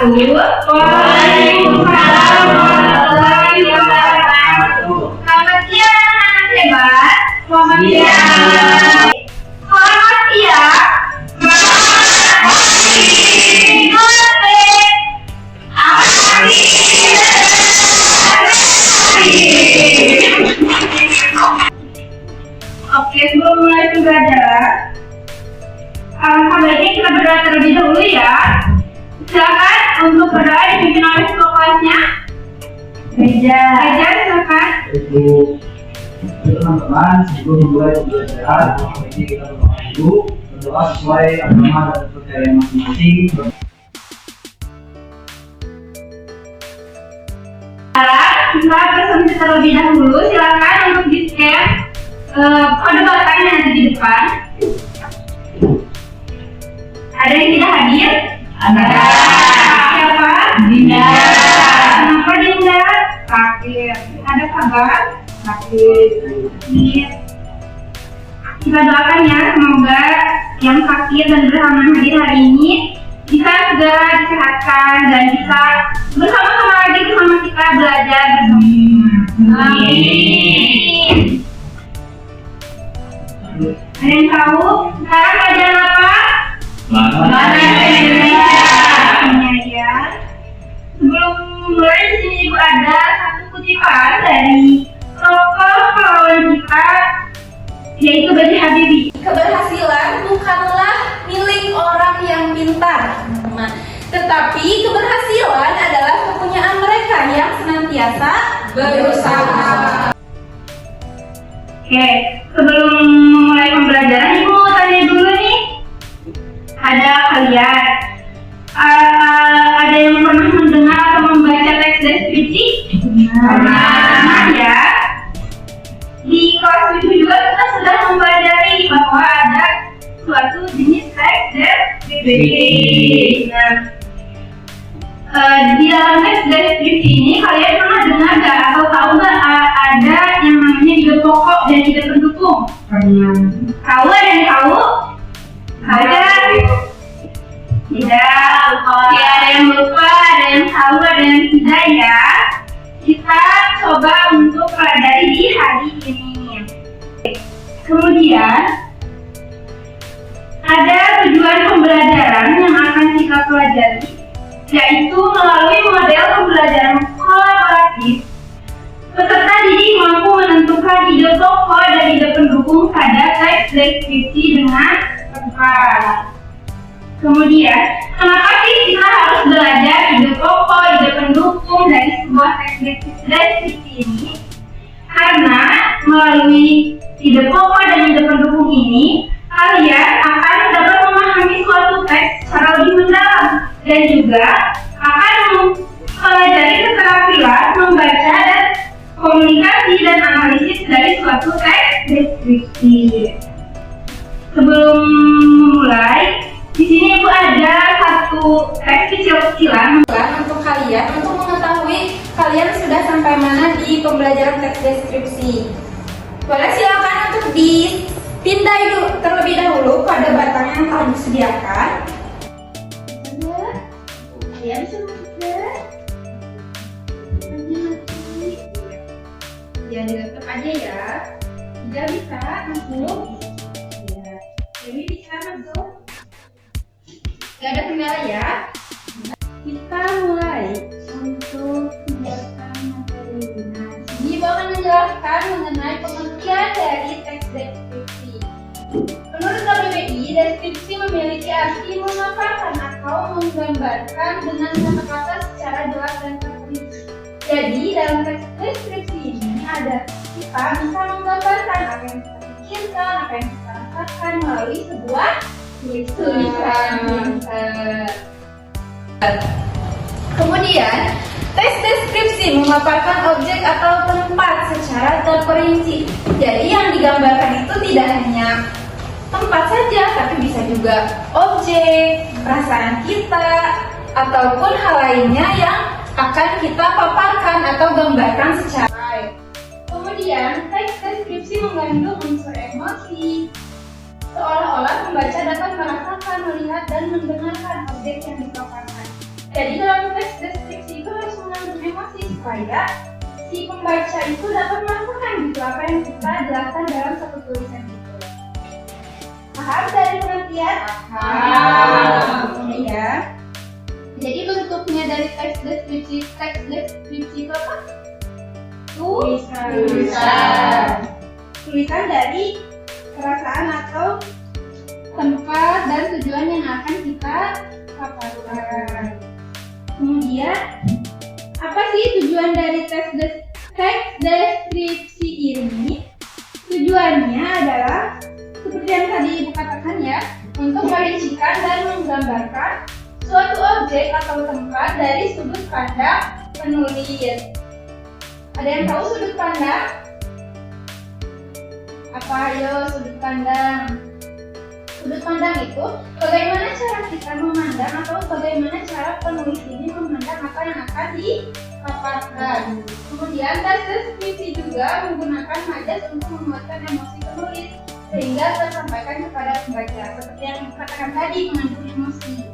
wabarakatuh. Waalaikumsalam warahmatullahi wabarakatuh. Selamat siang anak hebat. Selamat siang. Selamat siang. Oke, sebelum mulai pembelajaran, alangkah baiknya kita berdoa terlebih dahulu ya. Silakan untuk berdoa dipimpin oleh ketua kelasnya. Reja, silakan. Teman-teman, sebelum memulai pembelajaran, ini kita berdoa dulu, berdoa sesuai agama dan kepercayaan masing-masing. Kita presentasi terlebih dahulu, silakan untuk di-scan kode batang yang ada di depan. Ada yang tidak hadir? Ada. Siapa? Dinda. Kenapa Dinda? Sakit. Ada kabar? Sakit. Kita doakan ya, semoga yang sakit dan berhalangan hadir hari ini bisa segera disehatkan dan bisa bersama-sama lagi bersama kita belajar bersama. Amin. Ada yang tahu sekarang pelajaran apa? Bahasa Indonesia. Ya. Sebelum mulai di sini Ibu ada satu kutipan dari tokoh pahlawan kita, yaitu B.J. Habibie. Keberhasilan bukanlah milik orang yang pintar, teman-teman. Tetapi keberhasilan adalah kepunyaan mereka yang senantiasa berusaha. Oke, sebelum memulai pembelajaran, Ibu mau tanya dulu nih. Ada kalian, ada yang pernah mendengar atau membaca teks deskripsi? Pernah ya. Di kelas itu juga kita sudah mempelajari bahwa ada suatu jenis teks deskripsi. Di dalam teks deskripsi ini kalian pernah dengar nggak atau tahu nggak ada yang namanya ide pokok dan ide pendukung? Pernah. Tahu, ada yang tahu? Ada? Tidak. Oke, ada yang lupa, ada yang tahu, ada yang tidak ya. Kita coba untuk pelajari di hari ini. Kemudian ada tujuan pembelajaran yang akan kita pelajari, yaitu melalui model pembelajaran kolaboratif. Peserta didik mampu menentukan ide pokok dan ide pendukung pada teks deskripsi dengan tepat. Kemudian, kenapa sih kita harus belajar ide pokok, ide pendukung dari sebuah teks deskripsi ini? Karena melalui ide pokok dan ide pendukung ini, kalian akan dapat memahami suatu teks secara lebih mendalam dan juga akan mempelajari keterampilan membaca dan komunikasi dan analisis dari suatu teks deskripsi. Sebelum memulai, di sini Ibu ada satu teks kecil-kecilan Untuk kalian, untuk mengetahui kalian sudah sampai mana di pembelajaran teks deskripsi. Boleh silakan untuk dipindai dulu terlebih dahulu pada batang yang telah disediakan. Ya, bisa masuk. Ya, di laptop aja ya. Tidak bisa masuk. Ya, jadi bisa masuk. Gak ada kendala ya. Kita mulai untuk menjelaskan materi. Nah, di sini akan menjelaskan mengenai pengertian dari teks deskripsi. Menurut KBBI, deskripsi memiliki arti memaparkan atau menggambarkan dengan kata-kata secara jelas dan terperinci. Jadi, dalam teks deskripsi ini kita bisa menggambarkan apa yang kita pikirkan, apa yang kita rasakan melalui sebuah tulisan. Kemudian, teks deskripsi memaparkan objek atau tempat secara terperinci. Jadi yang digambarkan itu tidak hanya tempat saja, tapi bisa juga objek, perasaan kita, ataupun hal lainnya yang akan kita paparkan atau gambarkan secara baik. Kemudian, teks deskripsi mengandung unsur emosi, seolah-olah pembaca dapat merasakan, melihat, dan mendengarkan objek yang dipaparkan. Jadi dalam teks deskripsi itu harus mengandung emosi supaya si pembaca itu dapat merasakan gitu apa yang kita jelaskan dalam satu tulisan itu. Paham dari pengertian? Paham. Ya. Jadi bentuknya dari teks deskripsi itu apa? Tulisan dari perasaan atau tempat dan tujuan yang akan kita paparkan. Kemudian, apa sih tujuan dari teks deskripsi ini? Tujuannya adalah seperti yang tadi Ibu katakan ya, untuk merincikan dan menggambarkan suatu objek atau tempat dari sudut pandang penulis. Ada yang tahu sudut pandang? Apa ayo sudut pandang? Sudut pandang itu bagaimana cara kita memandang atau bagaimana cara penulis ini memandang apa yang akan dipaparkan. Kemudian teks deskripsi juga menggunakan majas untuk menguatkan emosi penulis sehingga tersampaikan kepada pembaca seperti yang dikatakan tadi, mengandung emosi.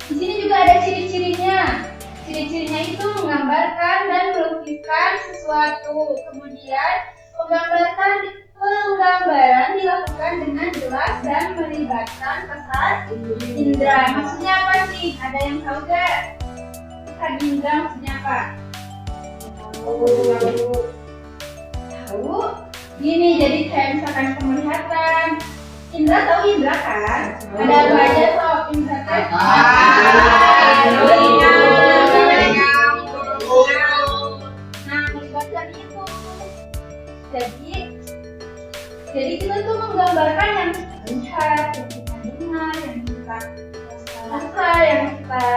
Di sini juga ada ciri-cirinya. Ciri-cirinya itu menggambarkan dan melukiskan sesuatu. Kemudian penggambaran dilakukan dengan jelas dan melibatkan kesan indera. Maksudnya apa sih? Ada yang tahu gak? Kesan indera maksudnya apa? Tahu? Gini, jadi kayak misalkan penglihatan. Indra tahu indra kan? Ada apa aja soal indra teh? Nah, melibatkan itu. Jadi kita tuh menggambarkan yang kita lihat, yang kita dengar, yang kita rasa, yang kita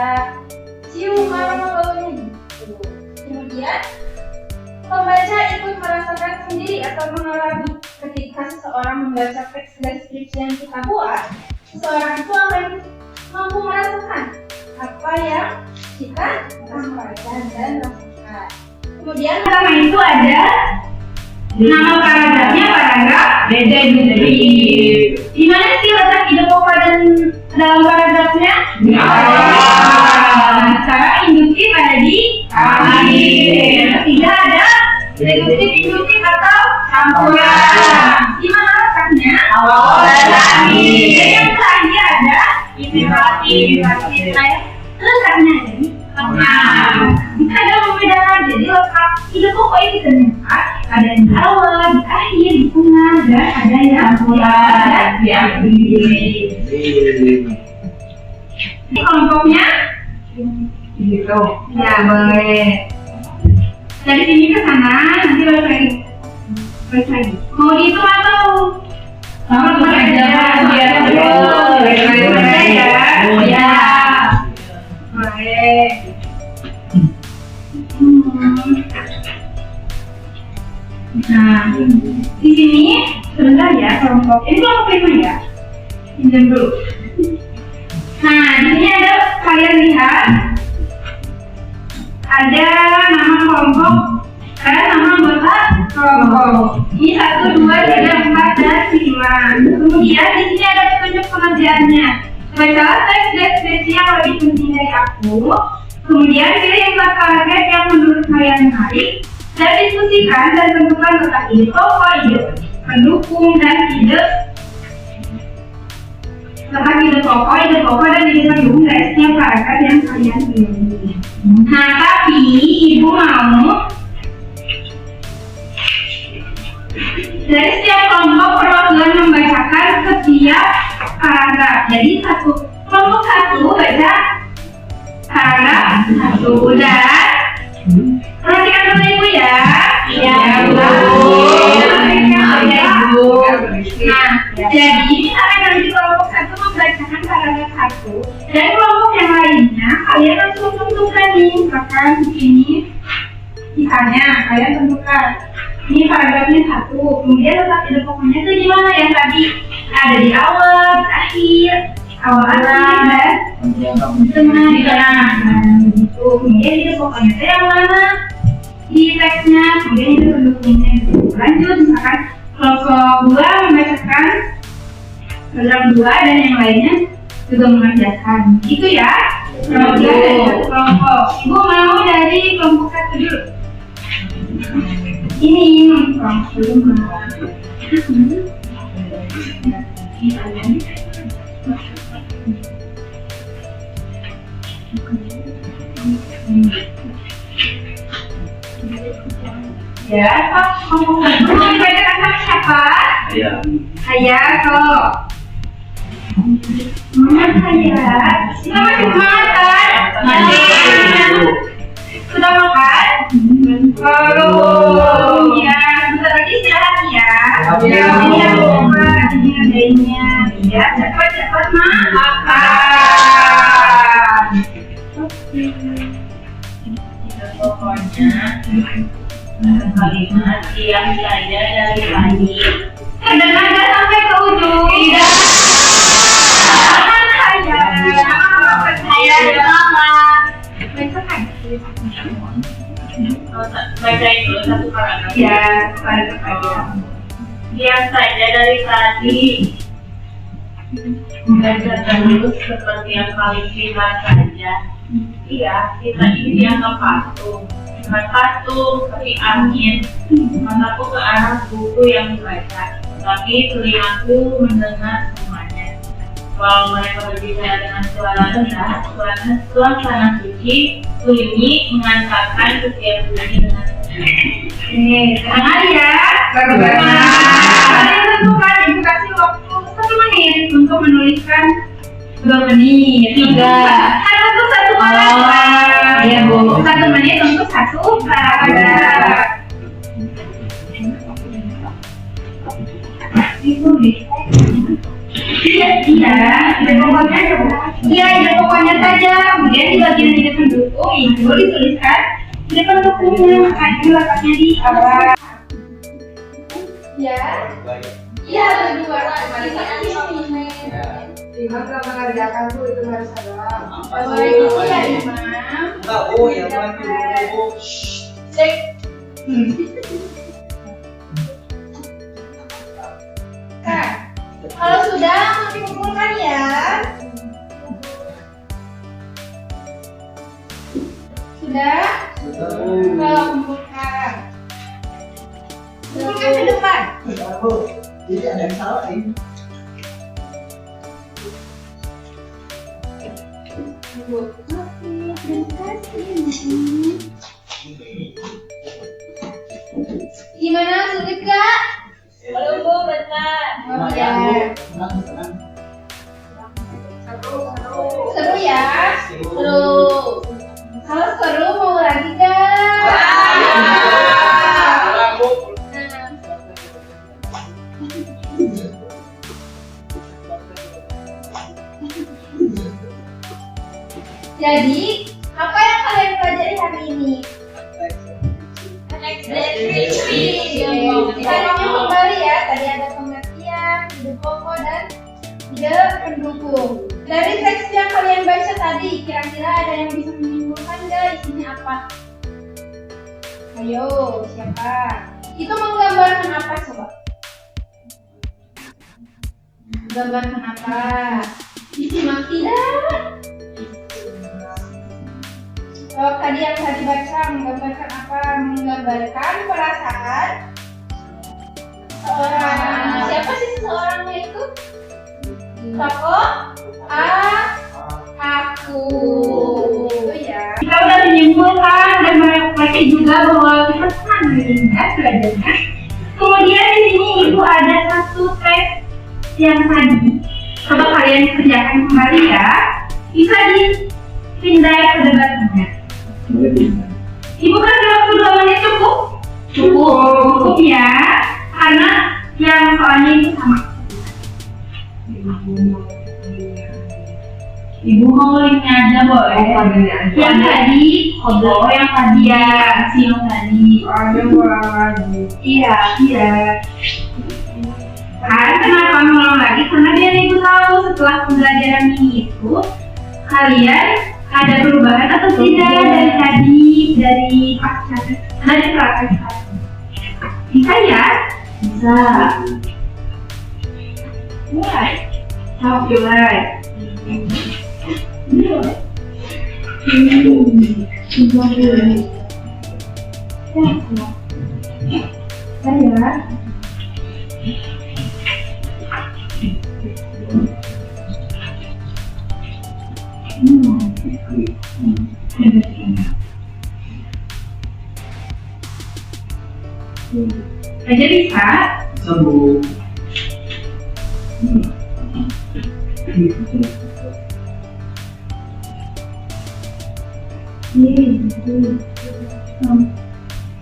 cium baunya gitu. Kemudian pembaca ikut merasakan sendiri atau mengalami ketika seseorang membaca teks deskripsi yang kita buat. Seseorang itu akan mampu merasakan apa yang kita sampaikan dan rasakan. Kemudian Pertama itu ada nama paragrafnya, paragraf deskriptif. Di mana sih letak ide pokok dan dalam paragrafnya? Nah, secara induktif ada di akhir. Ketiga ada deduktif atau campuran. Di mana letaknya? Awal dan akhir. Dan yang terakhir ada iteratif. Letaknya ada di tengah. Kita ada membedakan, jadi letak ide pokok itu ternyata ada di awal, di akhir, di tengah, dan ada yang di akhir. Ini kelompoknya gitu. Ya boleh. Dari sini ke sana, nanti balik lagi. Mau dihitung atau? Sama aja, biar betul. Ya. Boleh. Nah, di sini sebentar ya kelompok. Ini kelompok 5 ya. Pinjam dulu. Nah, di sini ada kalian lihat ada nama kelompok, ada nama anggota kelompok. Ini 1, 2, 3, 4, dan 5. Kemudian di sini ada petunjuk pengerjaannya. Bacalah teks deskripsi yang lebih penting dari aku. Kemudian pilih 4 paragraf yang menurut kalian menarik dan diskusikan dan tentukan letak ide pokok, ide pendukung, dan ide letak ide pokok dan ide pendukung dari setiap paragraf yang kalian pilih. Nah, tapi ibu mau dari setiap kelompok perwakilan membacakan setiap paragraf. Jadi kelompok 1 baca paragraf 1 dan perhatikan dulu ibu ya. Iya bu. Nah, jadi misalkan dari kelompok 1 membacakan paragraf 1 dan kelompok yang lainnya kalian langsung tentukan nih, misalkan ini misalnya kalian tentukan ini paragrafnya 1, kemudian letak ide pokoknya itu di mana? Yang tadi ada di awal, di akhir, awal dan tengah di tengah. Gitu. Kemudian ide pokoknya itu yang mana? Di teksnya, kemudian ide pendukungnya. Lanjut, misalkan kelompok 2 membacakan paragraf 2 dan yang lainnya juga mengerjakan. Itu ya. Kemudian dari satu kelompok. Ibu mau dari kelompok 1 dulu. Ini kelompok 5. Ya, kelompok 1 mau dibacakan sama siapa? Ayah. Ayah, kok. Semangat Ayah. Kita masih semangat kan? Masih. Sudah makan? Belum. Ya, bentar lagi istirahat ya. Ya. Ini yang lupa, ini adanya. Ya, cepat-cepat makan. Pokoknya kalimat yang saya dari pagi. Nada sampai ke ujung. Tidak. Saya mama. Bacain dulu satu paragraf. Ya, paragraf aja. Yang saja dari tadi belajar terus seperti yang kalian lihat saja. Iya, kita ini dianggap patung. Bukan patung, tapi angin. Mataku ke arah buku yang dibaca, tapi telingaku mendengar semuanya. Kalau mereka berbicara dengan suara rendah, suasana suci, sunyi mengantarkan setiap bunyi dengan Tenang aja ya. Bagaimana? Kalian tentukan edukasi waktu 1 menit untuk menuliskan 2 menit. 3. Untuk 1 paragraf. Iya, Bu. 1 menit untuk 1 paragraf. Iya, pokoknya saja. Kemudian di bagian tidak mendukung itu dituliskan tidak mendukungnya, makanya letaknya di awal. Ya. Iya, berdua. Gimana mengerjakan tuh itu harus ada. Oh, iya, Imam. Oh ya, bantu. Cek. Nah, kalau sudah mau dikumpulkan ya. Sudah? Kalau kumpulkan. Kumpulkan ke depan. Jadi ada yang salah ini. Gimana, sulit Kak? Belum Bu, bentar. Oh ya. Seru ya? Seru. Kalau seru mau lagi Kak? Jadi, apa yang kalian pelajari hari ini? Deskripsi. Kita ngomong kembali ya. Tadi ada pengertian, ide pokok dan ide pendukung. Dari teks yang kalian baca tadi, kira-kira ada yang bisa menyimpulkan nggak isinya apa? Ayo, siapa? Itu menggambarkan apa coba? Menggambarkan apa? Disimak tidak? Oh, tadi yang tadi baca menggambarkan apa? Menggambarkan perasaan seorang. Siapa sih seseorangnya itu? Tokoh aku. Itu ya. Kita udah menyimpulkan dan merefleksi juga bahwa kita sangat beringat belajarnya. Kemudian di sini ibu ada satu teks yang tadi. Coba kalian kerjakan kembali ya. Bisa dipindai ke debatnya. Ibu kan waktu 2 menit cukup? Cukup ya. Karena yang soalnya itu sama. Ibu mau linknya aja boleh. Yang tadi, yang tadi ya, yang tadi. Iya. Kenapa ngulang lagi? Karena biar ibu tahu setelah pembelajaran ini itu kalian ada perubahan atau tidak dari tadi, dari praktek tadi. Bisa ya? Bisa. Mulai. Mulai. Saya. Aja bisa. Sembuh.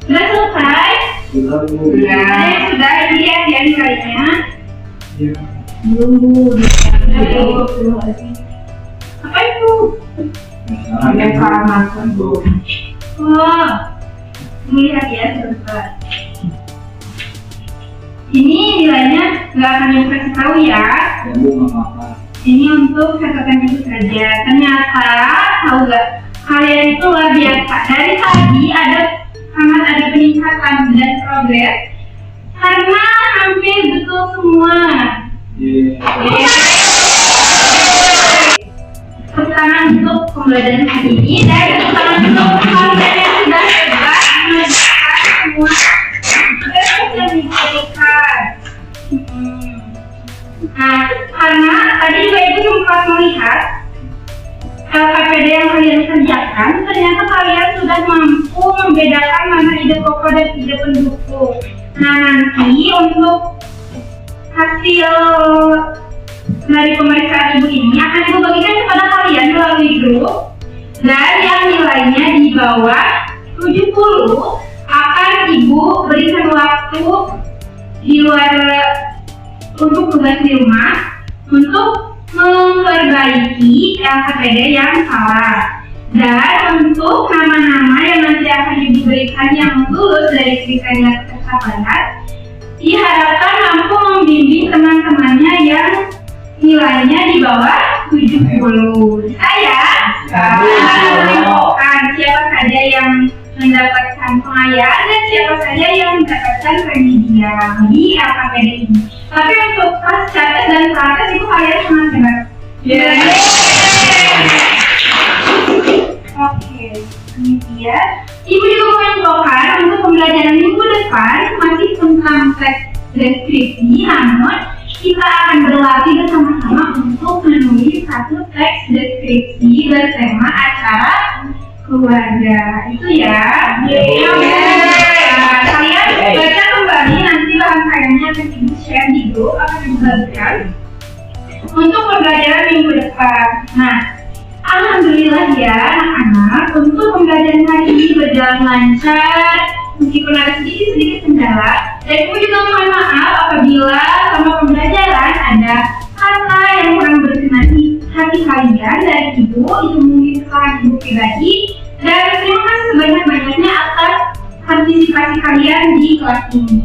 Sudah selesai? Sudah, Bu. Sudah dilihat ya nilainya. Ya. Belum, Bu. Apa itu? Yang salah makan, Bu. Oh, lihat ya sebentar. Ini nilainya nggak akan yang kasih tahu ya. Ya, Bu, nggak apa-apa. Ini untuk catatan itu saja. Ternyata tahu nggak? Kalian itu luar biasa. Dari tadi sangat ada peningkatan dan progres karena hampir betul semua. Iya. Tepuk tangan untuk pembelajaran hari ini dan tepuk tangan untuk kalian yang sudah hebat mengerjakan semua tugas yang diberikan. Nah, karena tadi juga Ibu sempat melihat KPD yang kalian kerjakan, ternyata kalian sudah mampu membedakan mana ide pokok dan ide pendukung. Nah, nanti untuk hasil dari pemeriksaan Ibu ini akan Ibu bagikan kepada kalian melalui grup, dan yang nilainya di bawah 70 akan Ibu berikan waktu di luar untuk tugas di rumah untuk memperbaiki LKPD yang salah. Dan untuk nama-nama yang nanti akan Ibu berikan yang lulus dari kriteria kesabaran, diharapkan mampu membimbing teman-temannya yang nilainya di bawah 70. Saya akan menentukan siapa saja yang mendapatkan pengayaan dan siapa saja yang mendapatkan remedial di LKPD ini. Tapi untuk pas catat dan praktek itu kalian sangat hebat. Oke, kemudian Ibu juga menentukan untuk pembelajaran minggu depan masih tentang teks deskripsi, namun kita akan berlatih bersama-sama untuk menulis satu teks deskripsi bertema acara keluarga. Itu ya. Kalian baca kembali, nanti rangkaiannya akan Ibu share di grup, akan Ibu bagikan untuk pembelajaran minggu depan. Nah, alhamdulillah ya anak-anak, untuk pembelajaran hari ini berjalan lancar meskipun ada sedikit kendala. Dan Ibu juga mohon maaf apabila selama pembelajaran ada kata yang kurang berkenan di hati kalian dari Ibu, itu mungkin kesalahan Ibu pribadi. Dan terima kasih sebanyak-banyaknya atas partisipasi kalian di kelas ini.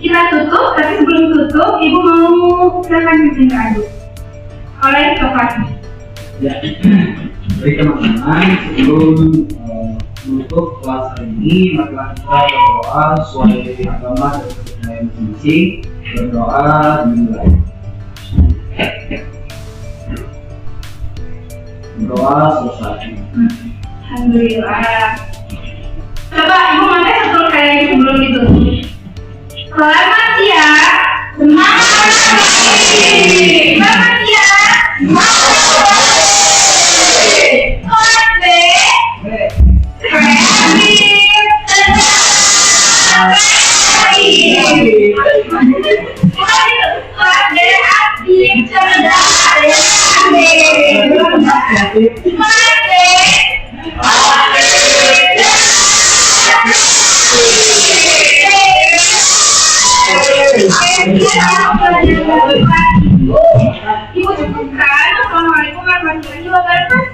Kita tutup, tapi sebelum tutup, Ibu mau silakan pimpin ke Adu oleh kelasnya. Ya, baik teman-teman, sebelum menutup kelas hari ini, marilah kita berdoa sesuai agama dan kepercayaan masing-masing. Berdoa dimulai. Berdoa selesai. Alhamdulillah. Coba Ibu pakai satu kali sebelum ditutup. Selamat ya, semangat. Selamat ya, semangat. Ibu cukupkan. Assalamualaikum warahmatullahi wabarakatuh.